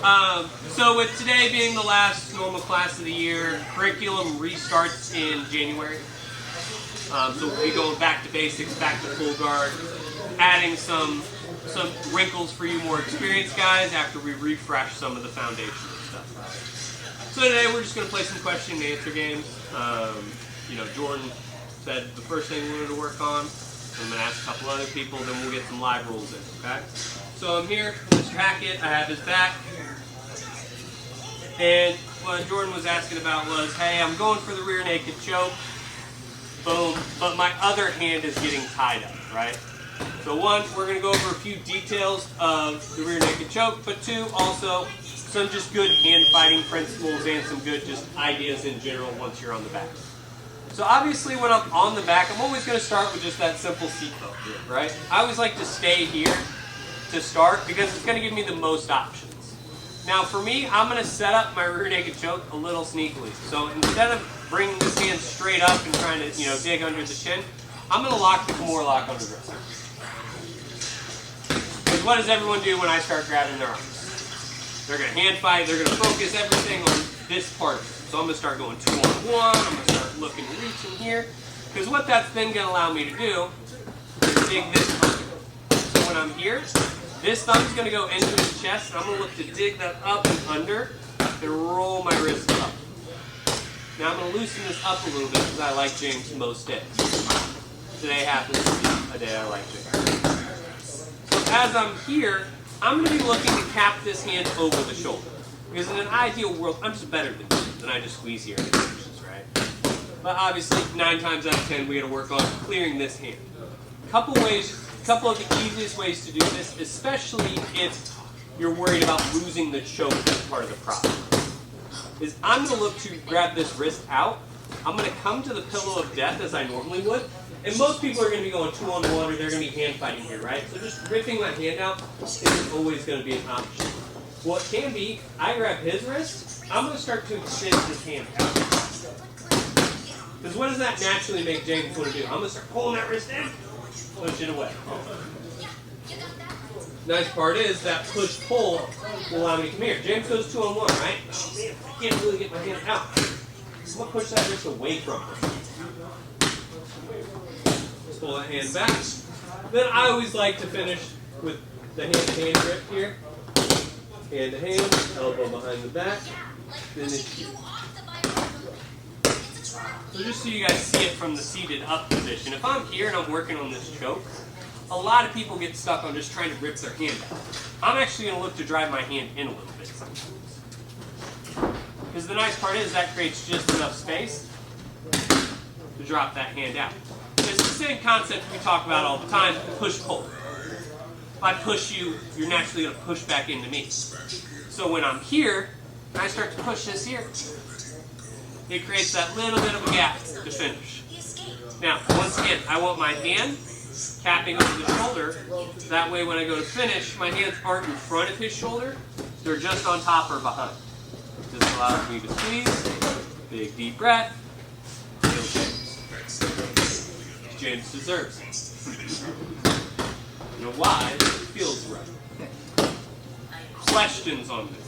So with today being the last normal class of the year, curriculum restarts in January. So we'll be going back to basics, back to full guard, adding some wrinkles for you more experienced guys after we refresh some of the foundational stuff. So today we're just going to play some question and answer games. Jordan said the first thing we wanted to work on. I'm going to ask a couple other people, then we'll get some live rules in, okay? So I'm here, Mr. Hackett, I have his back. And what Jordan was asking about was, hey, I'm going for the rear naked choke. Boom, but my other hand is getting tied up, right? So one, we're going to go over a few details of the rear naked choke, but two, also some just good hand fighting principles and some good just ideas in general once you're on the back. So obviously when I'm on the back, I'm always going to start with just that simple seatbelt grip, right? I always like to stay here to start because it's going to give me the most options. Now for me, I'm going to set up my rear naked choke a little sneakily. So instead of bringing this hand straight up and trying to dig under the chin, I'm going to lock the Kimura lock under wrist. Because what does everyone do when I start grabbing their arms? They're going to hand fight, they're going to focus everything on this part of it. So I'm going to start going 2-on-1, I'm going to start looking and reaching here. Because what that's then going to allow me to do is dig this under. So when I'm here, this thumb's going to go into his chest, and I'm going to look to dig that up and under and roll my wrist up. Now I'm going to loosen this up a little bit because I like James most days. Today happens to be a day I like James. So as I'm here, I'm going to be looking to cap this hand over the shoulder. Because in an ideal world, I'm just better than I just squeeze here and it finishes, right? But obviously, 9 times out of 10, we got to work on clearing this hand. Couple of the easiest ways to do this, especially if you're worried about losing the choke as part of the problem, is I'm going to look to grab this wrist out. I'm going to come to the pillow of death as I normally would. And most people are going to be going 2-on-1 or they're going to be hand fighting here, right? So just ripping my hand out isn't always going to be an option. What can be, I grab his wrist, I'm going to start to extend his hand out. Because what does that naturally make James want to do? I'm going to start pulling that wrist in, push it away. Nice part is that push-pull will allow me to come here. James goes 2-on-1, right? Oh man, I can't really get my hand out. I'm going to push that wrist away from him. Let's pull that hand back. Then I always like to finish with the hand-to-hand grip here. Hand to hand, elbow behind the back, finish here. So just so you guys see it from the seated up position, if I'm here and I'm working on this choke, a lot of people get stuck on just trying to rip their hand out. I'm actually going to look to drive my hand in a little bit sometimes. Because the nice part is that creates just enough space to drop that hand out. It's the same concept we talk about all the time, push-pull. If I push you, you're naturally going to push back into me. So when I'm here, and I start to push this here, it creates that little bit of a gap to finish. Now, once again, I want my hand capping over the shoulder. That way when I go to finish, my hands aren't in front of his shoulder. They're just on top or behind. This allows me to squeeze, big deep breath, kill James. James deserves it. You know why? It feels right. Questions on this?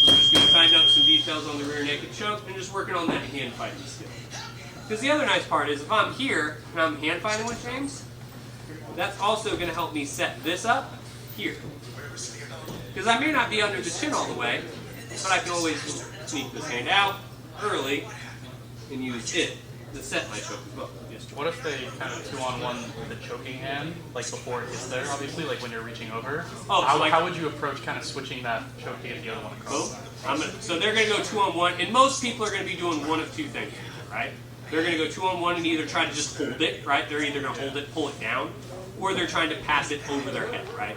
So we're just going to find out some details on the rear naked choke and just working on that hand fighting skill. Because the other nice part is if I'm here and I'm hand fighting with James, that's also going to help me set this up here. Because I may not be under the chin all the way, but I can always sneak this hand out early and use it to set my choke as well. What if they kind of 2-on-1 the choking hand, like before it gets there, obviously, like when you're reaching over? Oh, how would you approach kind of switching that choke to get the other one across? So they're going to go 2-on-1, and most people are going to be doing one of two things, right? They're going to go 2-on-1 and either try to just hold it, right? They're either going to hold it, pull it down, or they're trying to pass it over their head, right?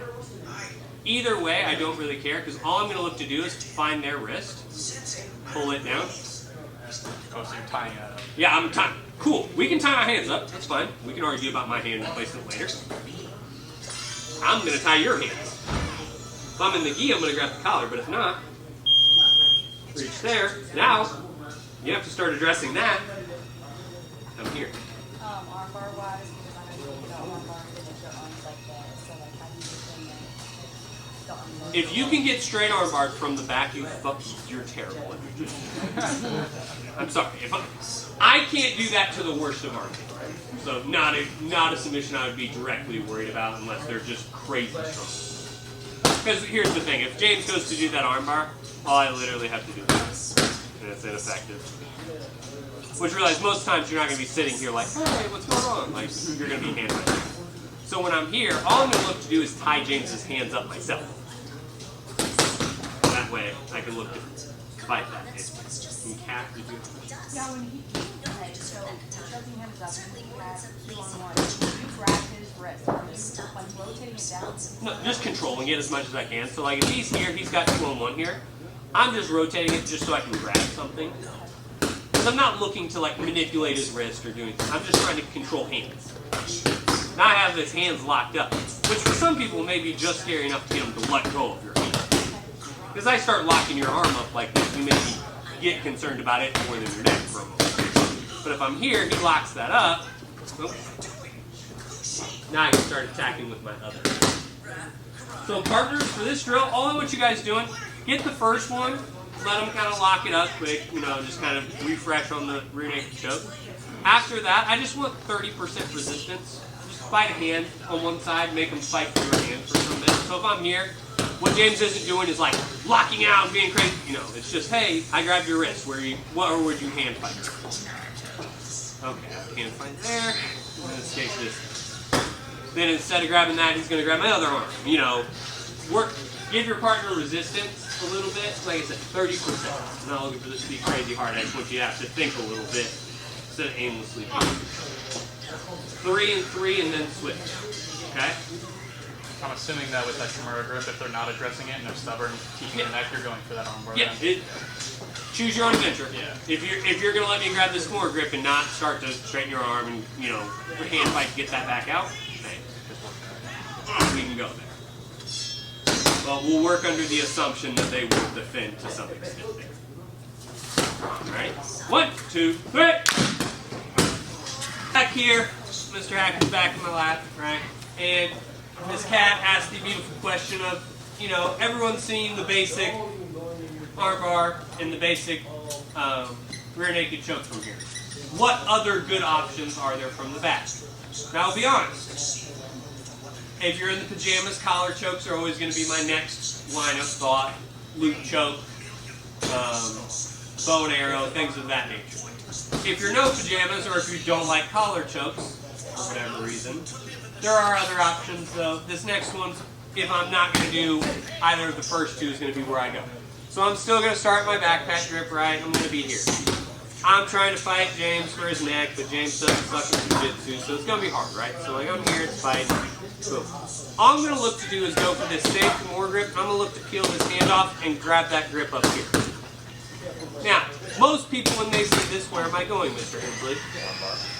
Either way, I don't really care, because all I'm going to look to do is find their wrist, pull it down. Oh, so you're tying it up. Yeah, I'm tying. Cool. We can tie our hands up. That's fine. We can argue about my hand replacement later. I'm going to tie your hands. If I'm in the gi, I'm going to grab the collar, but if not, reach there. Now, you have to start addressing that. I'm here. Armbar wise, because I'm going to armbar finish your arms like that. So, like, how do you defend that? If you can get straight arm bar from the back, you're terrible at jiu-jitsu. I'm sorry. I can't do that to the worst of our team. So not a submission I would be directly worried about unless they're just crazy strong. Because here's the thing, if James goes to do that arm bar, all I literally have to do is and it's ineffective. Which realize most times you're not going to be sitting here like, hey, what's going on? Like, you're going to be hand fighting. So when I'm here, all I'm going to look to do is tie James's hands up myself. That way, I can look to fight that. Cat, did you? Yeah, when he okay, so choking him up, and he had 2-on-1. You grab his wrist. Are you like rotating it down? No, just controlling it as much as I can. So like if he's here, he's got 2-on-1 here. I'm just rotating it just so I can grab something. Because I'm not looking to like manipulate his wrist or do anything. I'm just trying to control hands. Now I have his hands locked up, which for some people may be just scary enough to get them to let go of your hand. Because I start locking your arm up like this, you may get concerned about it more than your neck for a moment. But if I'm here, he locks that up. Now I can start attacking with my other. So partners, for this drill, all I want you guys doing, get the first one, let them kind of lock it up quick, just kind of refresh on the rear naked choke. After that, I just want 30% resistance. Just fight a hand on one side, make them fight through a hand for some bit. So if I'm here, what James isn't doing is like locking out and being crazy. It's just, hey, I grabbed your wrist. Or would you hand fight? Okay, hand fight there. Let's take this. Then instead of grabbing that, he's going to grab my other arm. Give your partner resistance a little bit. Like I said, 30%. I'm not looking for this to be crazy hard. I just want you to have to think a little bit instead of aimlessly. 3 and 3, and then switch. Okay. I'm assuming that with that Kimura grip, if they're not addressing it and they're stubborn, keeping the neck, you're going for that arm bar. Yeah, choose your own adventure. Yeah. If you're gonna let me grab this Kimura grip and not start to straighten your arm and hand fight to get that back out, hey, we can go there. Well, we'll work under the assumption that they will defend to some extent there. All right. 1, 2, 3. Back here, Mr. Hack is back in my lap, right? And this cat asked the beautiful question of, everyone's seen the basic arm bar and the basic rear naked choke from here. What other good options are there from the back? Now, I'll be honest. If you're in the pajamas, collar chokes are always going to be my next line of thought. Loop choke, bow and arrow, things of that nature. If you're no pajamas or if you don't like collar chokes, for whatever reason, there are other options, though. This next one, if I'm not going to do either of the first two, is going to be where I go. So I'm still going to start my backpack grip right. I'm going to be here. I'm trying to fight James for his neck, but James doesn't suck in jiu-jitsu, so it's going to be hard, right? So like I'm here, it's fighting. Boom. All I'm going to look to do is go for this same Kimura grip. I'm going to look to peel this hand off and grab that grip up here. Now, most people, when they see this, where am I going, Mr. Hensley?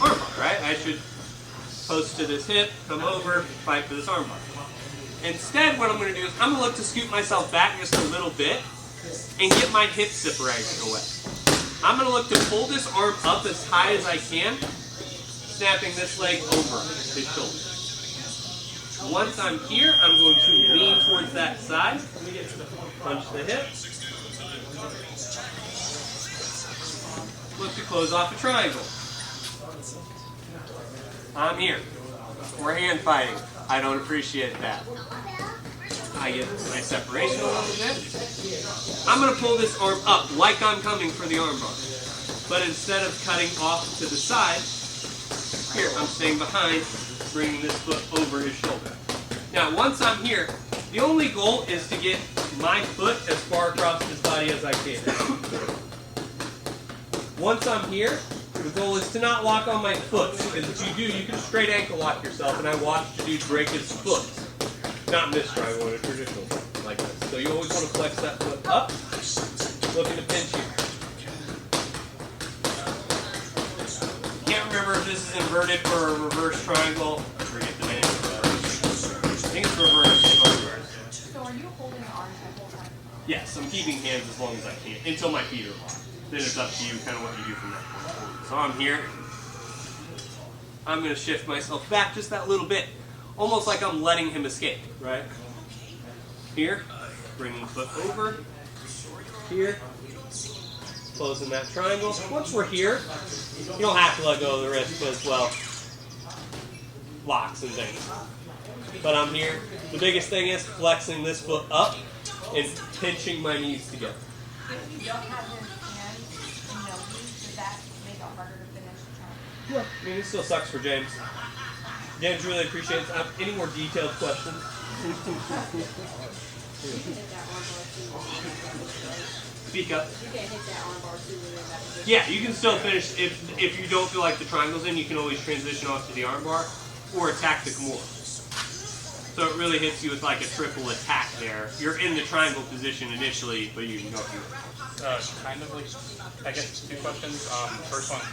Arm bar, right? I should post to this hip, come over, fight for this arm bar. Instead, what I'm going to do is I'm going to look to scoot myself back just a little bit and get my hip separation away. I'm going to look to pull this arm up as high as I can, snapping this leg over his shoulder. Once I'm here, I'm going to lean towards that side, punch the hip, look to close off a triangle. I'm here. We're hand fighting. I don't appreciate that. I get my separation a little bit. I'm going to pull this arm up like I'm coming for the arm bar. But instead of cutting off to the side, here, I'm staying behind, bringing this foot over his shoulder. Now, once I'm here, the only goal is to get my foot as far across his body as I can. Once I'm here, the goal is to not lock on my foot, because if you do, you can straight ankle lock yourself, and I watched a dude break his foot. Not in this triangle, in a traditional triangle like this. So you always want to flex that foot up, looking to pinch here. Can't remember if this is inverted or a reverse triangle. I forget the name of it. I think it's reverse. So are you holding the arms the whole time? Yes, I'm keeping hands as long as I can, until my feet are locked. Then it's up to you, kind of what you do from that point forward. So I'm here. I'm going to shift myself back just that little bit. Almost like I'm letting him escape, right? here, bringing the foot over, here, closing that triangle. Once we're here, you don't have to let go of the wrist because, well, locks and things. But I'm here. The biggest thing is flexing this foot up and pinching my knees together. If you don't have your hands and no knees, does that make it harder to finish the triangle? Yeah, I mean, it still sucks for James. James really appreciates it. Any more detailed questions? Speak up. You can't hit that armbar too when you're in that position. Yeah, you can still finish. If you don't feel like the triangle's in, you can always transition off to the armbar or attack the Kimura. So it really hits you with like a triple attack there. You're in the triangle position initially, but you can go through it. Kind of like, I guess, 2 questions. First one,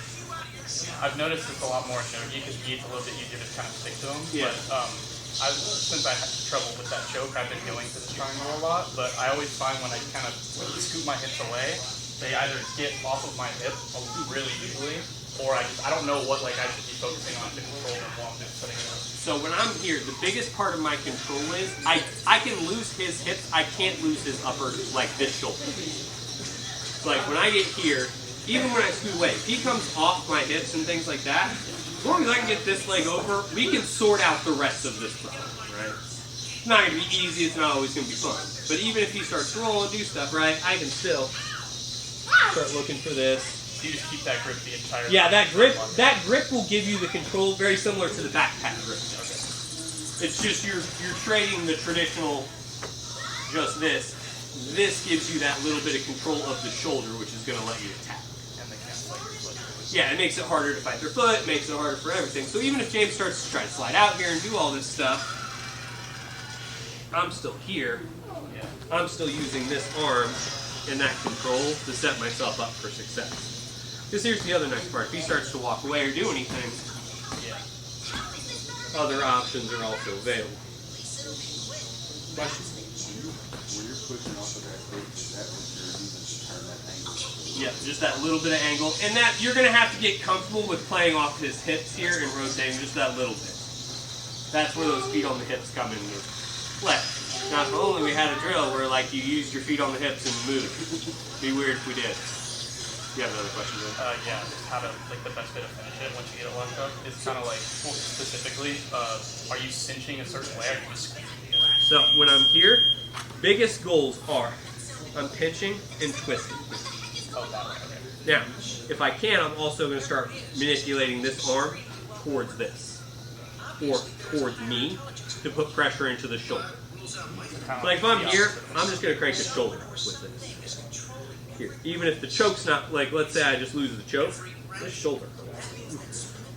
I've noticed it's a lot more no-gi because it's a little bit easier to kind of stick to them. Yeah. But since I had trouble with that choke, I've been going to this triangle a lot. But I always find when I kind of scoot my hips away, they either get off of my hip really easily, or I don't know what I should be focusing on to control them while I'm just putting it up. So when I'm here, the biggest part of my control is I can lose his hips. I can't lose his upper, like this shoulder. Like when I get here, even when I scoot away, if he comes off my hips and things like that, as long as I can get this leg over, we can sort out the rest of this problem, right? It's not going to be easy. It's not always going to be fun. But even if he starts to roll and do stuff, right, I can still start looking for this. You just keep that grip the entire Yeah, time. that grip will give you the control very similar to the backpack grip. It's just you're trading the traditional just this. This gives you that little bit of control of the shoulder, which is going to let you attack. And they can't fight your foot. Yeah, it makes it harder to fight their foot, makes it harder for everything. So even if James starts to try to slide out here and do all this stuff, I'm still here. Yeah. I'm still using this arm and that control to set myself up for success. Because here's the other nice part. If he starts to walk away or do anything, other options are also available. Questions? When you're pushing off of that grip, is that what you're using to turn that angle? Yeah, just that little bit of angle. And that you're going to have to get comfortable with playing off his hips here and rotating just that little bit. That's where those feet on the hips come into play. Now, if only we had a drill where you used your feet on the hips and moved. It'd be weird if we did. You have another question, Jim? Yeah, just how to, the best way to finish it once you get it locked up is kind of specifically, are you cinching a certain way or are you just squeezing together? So when I'm here, biggest goals are I'm pinching and twisting. Oh, that way, okay. Now, if I can, I'm also going to start manipulating this arm towards this, or towards me, to put pressure into the shoulder. Like if I'm here, I'm just going to crank the shoulder up with this. Here, even if the choke's not, let's say I just lose the choke, this shoulder.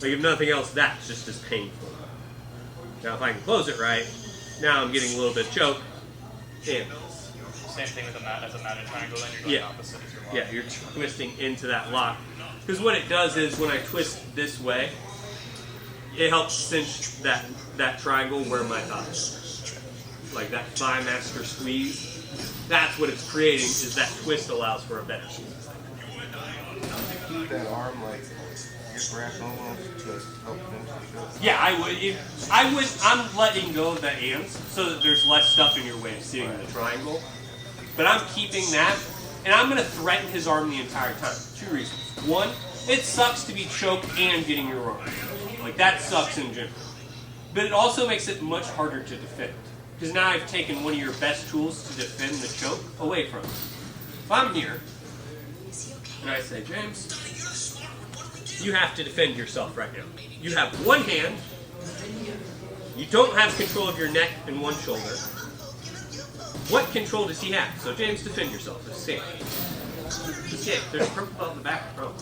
If nothing else, that's just as painful. Now if I can close it right, now I'm getting a little bit of choke, and Same thing with as a matted triangle, then you're going opposite as your lock. yeah, you're twisting into that lock. Because what it does is when I twist this way, it helps cinch that triangle where my thigh is. Like that thigh master squeeze. That's what it's creating, is that twist allows for a better squeeze. Keep that arm grasp almost to help finish the shot. Yeah, I would. I'm letting go of the hands so that there's less stuff in your way of sitting in the triangle. But I'm keeping that, and I'm going to threaten his arm the entire time. 2 reasons. One, it sucks to be choked and getting your arm. That sucks in general. But it also makes it much harder to defend. Because now I've taken one of your best tools to defend the choke away from you. If I'm here, and I say, James, you have to defend yourself right now. You have one hand, you don't have control of your neck and one shoulder. What control does he have? So James, defend yourself. It's safe. There's a purple belt in the back, bro.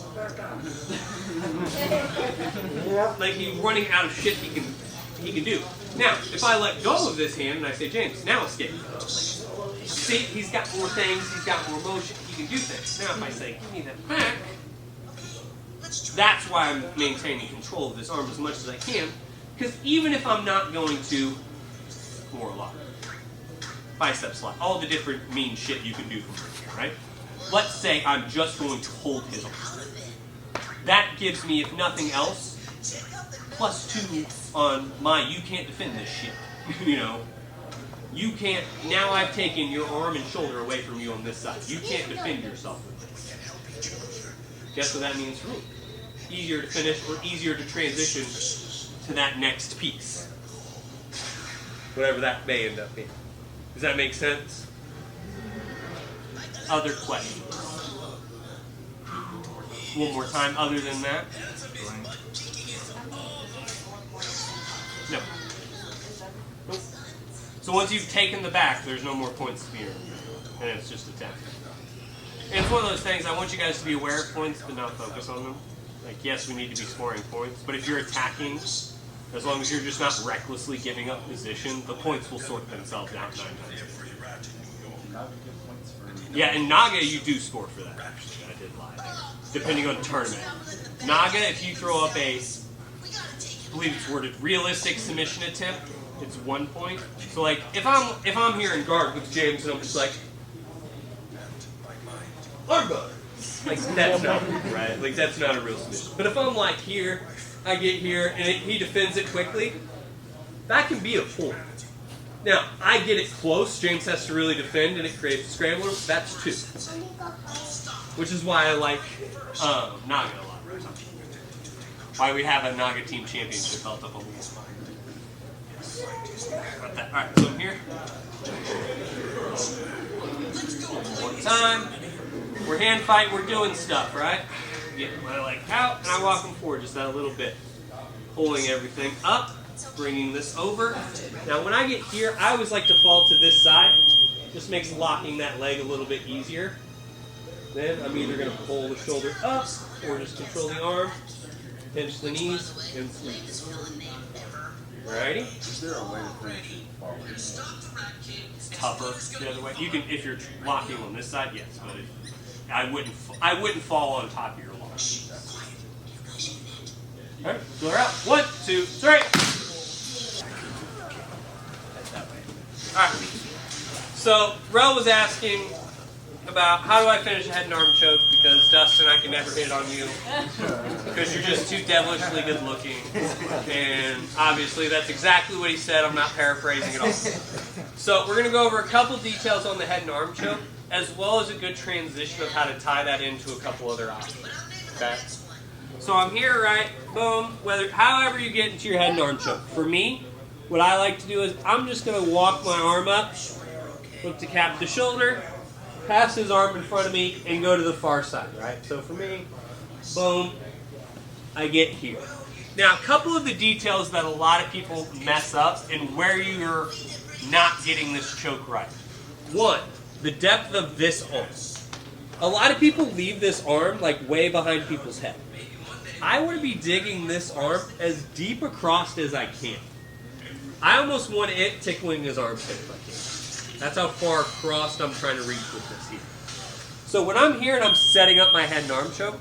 He's running out of shit he can do. Now, if I let go of this hand and I say, James, now escape. See, he's got more things, he's got more motion, he can do things. Now if I say, give me that back, that's why I'm maintaining control of this arm as much as I can. Because even if I'm not going to, more lock, bicep slide, all the different mean shit you can do from here, right? Let's say I'm just going to hold his arm. That gives me, if nothing else, +2 on my you can't defend this shit. You can't, now I've taken your arm and shoulder away from you on this side. You can't defend yourself with this. Guess what that means for me? Easier to finish or easier to transition to that next piece. Whatever that may end up being. Does that make sense? Other questions? One more time other than that? No. Nope. So once you've taken the back, there's no more points to be earned. And it's just a 10. And it's one of those things, I want you guys to be aware of points, but not focus on them. Like, yes, we need to be scoring points, but if you're attacking, as long as you're just not recklessly giving up position, the points will sort themselves out 9 times. Yeah, in Naga, you do score for that, actually. I did lie there. Depending on the tournament. Naga, if you throw up a, I believe it's worded, realistic submission attempt, it's 1 point. So, like, if I'm here in guard with James and I'm just like, armbar. Like, that's not real, right? Like, that's not a real submission. But if I'm like here, I get here, and he defends it quickly, that can be a point. Now, I get it close, James has to really defend, and it creates a scrambler, that's 2. Which is why I like Naga a lot, right? Why we have a Naga Team Championship belt up on the wall. Alright, so I'm here. One time. We're hand fight, we're doing stuff, right? Get my leg out, and I walk them forward just that little bit. Pulling everything up, bringing this over. Now when I get here, I always like to fall to this side. Just makes locking that leg a little bit easier. Then I'm either going to pull the shoulder up, or just control the arm, pinch the knees, and squeeze. Alrighty? Is there a way to finish forward? It's tougher the other way. You can, if you're locking on this side, yes, but I wouldn't fall on top of your lock. All right, so we're out. 1, 2, 3. All right. So Rel was asking about how do I finish a head and arm choke, because Dustin, I can never hit on you because you're just too devilishly good looking, and obviously that's exactly what he said. I'm not paraphrasing at all. So we're going to go over a couple details on the head and arm choke, as well as a good transition of how to tie that into a couple other options. Okay. So I'm here, right? Boom. However you get into your head and arm choke. For me, what I like to do is I'm just going to walk my arm up, look to cap the shoulder, pass his arm in front of me, and go to the far side, right? So for me, boom, I get here. Now, a couple of the details that a lot of people mess up and where you're not getting this choke right. 1, the depth of this arm. A lot of people leave this arm like way behind people's head. I want to be digging this arm as deep across as I can. I almost want it tickling his armpit if I can. That's how far across I'm trying to reach with this here. So when I'm here and I'm setting up my head and arm choke,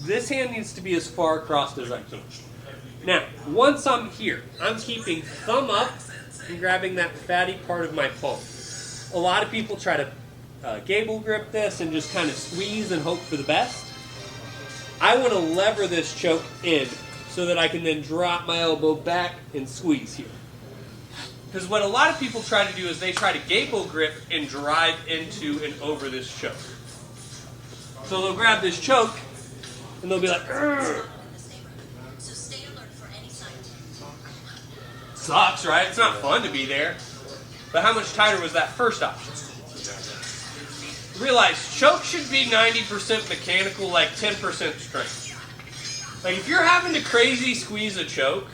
this hand needs to be as far across as I can. Now, once I'm here, I'm keeping thumb up and grabbing that fatty part of my palm. A lot of people try to gable grip this and just kind of squeeze and hope for the best. I want to lever this choke in so that I can then drop my elbow back and squeeze here. Because what a lot of people try to do is they try to gable grip and drive into and over this choke. So they'll grab this choke and they'll be like, "Urgh." Sucks, right? It's not fun to be there. But how much tighter was that first option? Realize choke should be 90% mechanical, like 10% strength. Like if you're having to crazy squeeze a choke,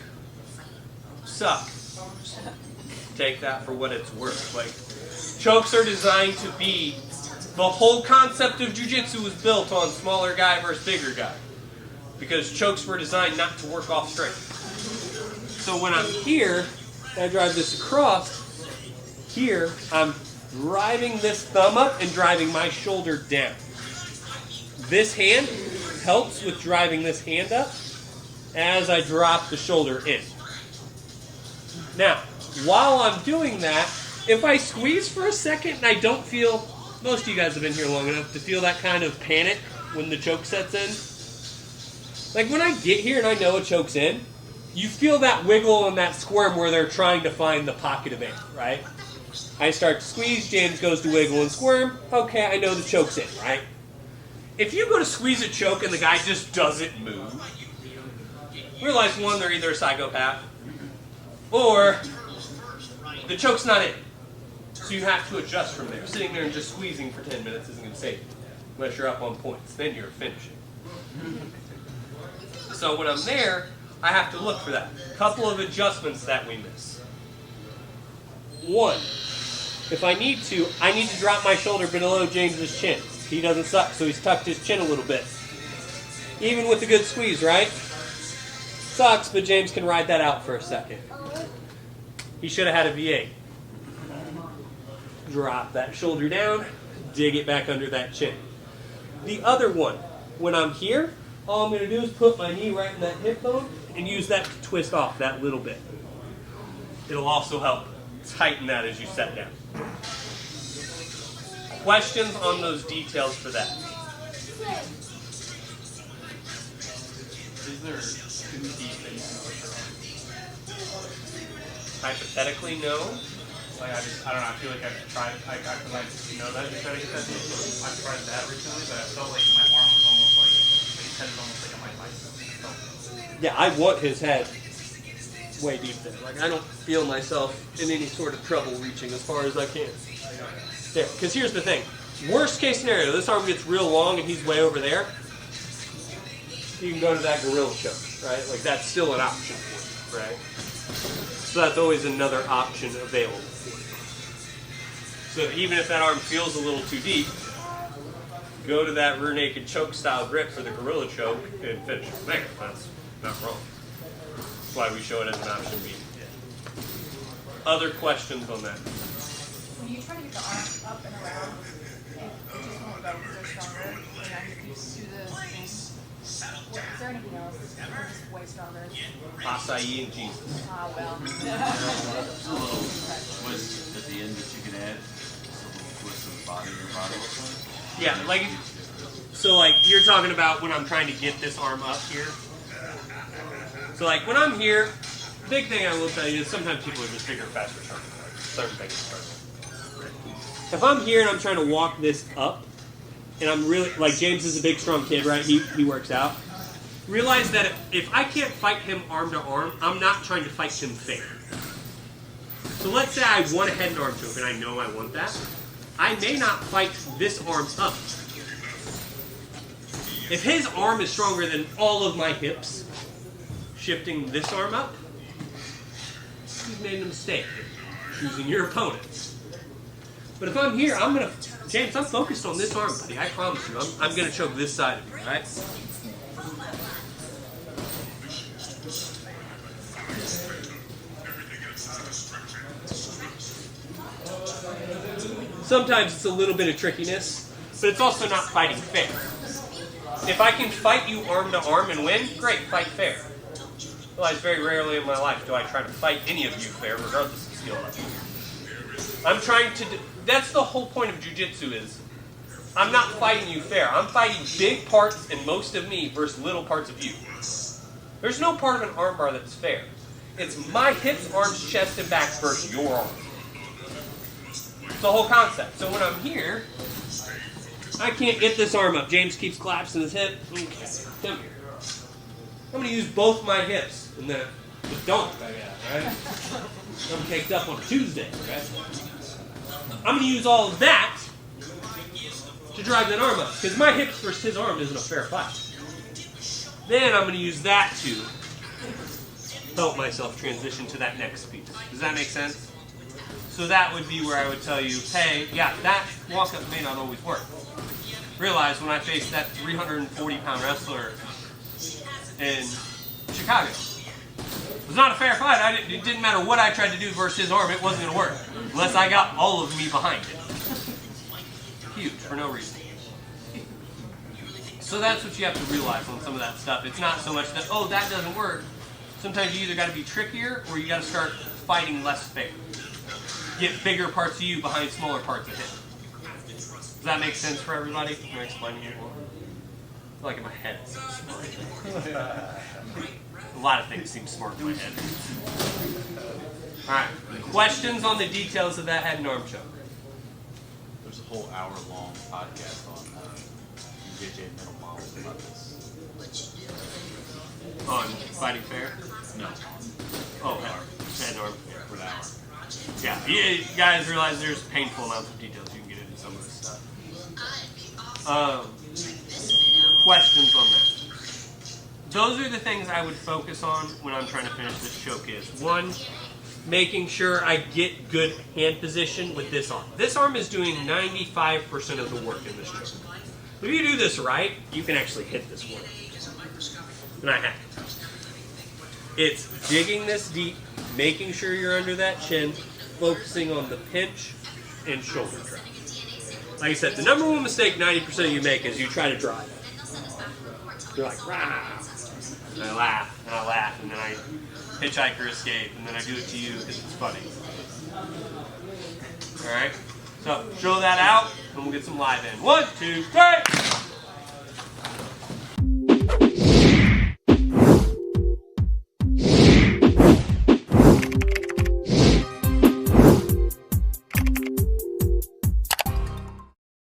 suck. Take that for what it's worth. Like chokes are designed to be, the whole concept of jiu-jitsu was built on smaller guy versus bigger guy. Because chokes were designed not to work off strength. So when I'm here, and I drive this across, here I'm driving this thumb up and driving my shoulder down. This hand helps with driving this hand up as I drop the shoulder in. Now, while I'm doing that, if I squeeze for a second and I don't feel, most of you guys have been here long enough to feel that kind of panic when the choke sets in. Like when I get here and I know a choke's in, you feel that wiggle and that squirm where they're trying to find the pocket of air, right? I start to squeeze, James goes to wiggle and squirm. Okay, I know the choke's in, right? If you go to squeeze a choke and the guy just doesn't move, realize one, they're either a psychopath, or the choke's not in. So you have to adjust from there. Sitting there and just squeezing for 10 minutes isn't going to save you, unless you're up on points. Then you're finishing. So when I'm there, I have to look for that. Couple of adjustments that we miss. One, if I need to drop my shoulder below James's chin. He doesn't suck, so he's tucked his chin a little bit. Even with a good squeeze, right? Sucks, but James can ride that out for a second. He should have had a V8. Drop that shoulder down, dig it back under that chin. The other one, when I'm here, all I'm going to do is put my knee right in that hip bone and use that to twist off that little bit. It'll also help tighten that as you set down. Questions on those details for that? Is there too deep that you can push around? Hypothetically, no. Like I don't know. I feel like I've tried. I know that you try to get that deep. So I've tried that recently, but I felt like my arm was almost like his head is almost like on my bicep. Yeah, I want his head way deep there. Like, I don't feel myself in any sort of trouble reaching as far as I can. There, because here's the thing. Worst case scenario, this arm gets real long and he's way over there. You can go to that gorilla choke, right? Like, that's still an option for you, right? So that's always another option available for you. So even if that arm feels a little too deep, go to that rear naked choke style grip for the gorilla choke and finish it there. That's not wrong. That's why we show it as an option B. Other questions on that? When you try to get the arm up and around, and you just want to go because they're stronger, and you just do the thing. Is there anything else that's just way stronger? Acai and Jesus. Ah, well. There's a little twist at the end that you can add. Just a little twist of the body of your body. Yeah, like, so like you're talking about when I'm trying to get this arm up here. So like when I'm here, big thing I will tell you is sometimes people are just bigger, faster, stronger. Certain things are stronger. If I'm here and I'm trying to walk this up, and I'm really, like James is a big, strong kid, right? He works out. Realize that if I can't fight him arm to arm, I'm not trying to fight him fair. So let's say I want a head and arm choke, and I know I want that. I may not fight this arm up. If his arm is stronger than all of my hips, shifting this arm up, you've made a mistake choosing your opponent. But if I'm here, I'm going to, James, I'm focused on this arm, buddy. I promise you. I'm going to choke this side of you, right? Sometimes it's a little bit of trickiness, but it's also not fighting fair. If I can fight you arm to arm and win, great, fight fair. Realize very rarely in my life do I try to fight any of you fair, regardless of skill level. I'm trying to, that's the whole point of jiu-jitsu is, I'm not fighting you fair. I'm fighting big parts and most of me versus little parts of you. There's no part of an armbar that's fair. It's my hips, arms, chest, and back versus your arm. It's the whole concept. So when I'm here, I can't get this arm up. James keeps collapsing his hip. Okay, come here. I'm going to use both my hips. And the donk I got, right? I'm caked up on a Tuesday, right? I'm going to use all of that to drive that arm up. Because my hips versus his arm isn't a fair fight. Then I'm going to use that to help myself transition to that next piece. Does that make sense? So that would be where I would tell you, hey, yeah, that walk-up may not always work. Realize when I faced that 340-pound wrestler in Chicago, it was not a fair fight. It didn't matter what I tried to do versus his arm, it wasn't going to work. Unless I got all of me behind it. Huge, for no reason. So that's what you have to realize on some of that stuff. It's not so much that, oh, that doesn't work. Sometimes you either got to be trickier or you got to start fighting less fair. Get bigger parts of you behind smaller parts of him. Does that make sense for everybody? Can I explain to you more? I feel like in my head it's so smart. A lot of things seem smart in my head. Alright, questions on the details of that head and arm choke? There's a whole hour-long podcast on BJJ mental models about this. On Fighting Fair? No, Oh, head and arm. for an hour. Yeah, you guys realize there's painful amounts of details you can get into some of this stuff. Questions on that? Those are the things I would focus on when I'm trying to finish this choke is. One, making sure I get good hand position with this arm. This arm is doing 95% of the work in this choke. If you do this right, you can actually hit this one. And I have. It's digging this deep, making sure you're under that chin, focusing on the pinch and shoulder drop. Like I said, the number one mistake 90% of you make is you try to drive. You're like, rah. And I laugh, and then I hitchhiker escape, and then I do it to you because it's funny. Alright? So, show that out, and we'll get some live in. 1, 2, 3!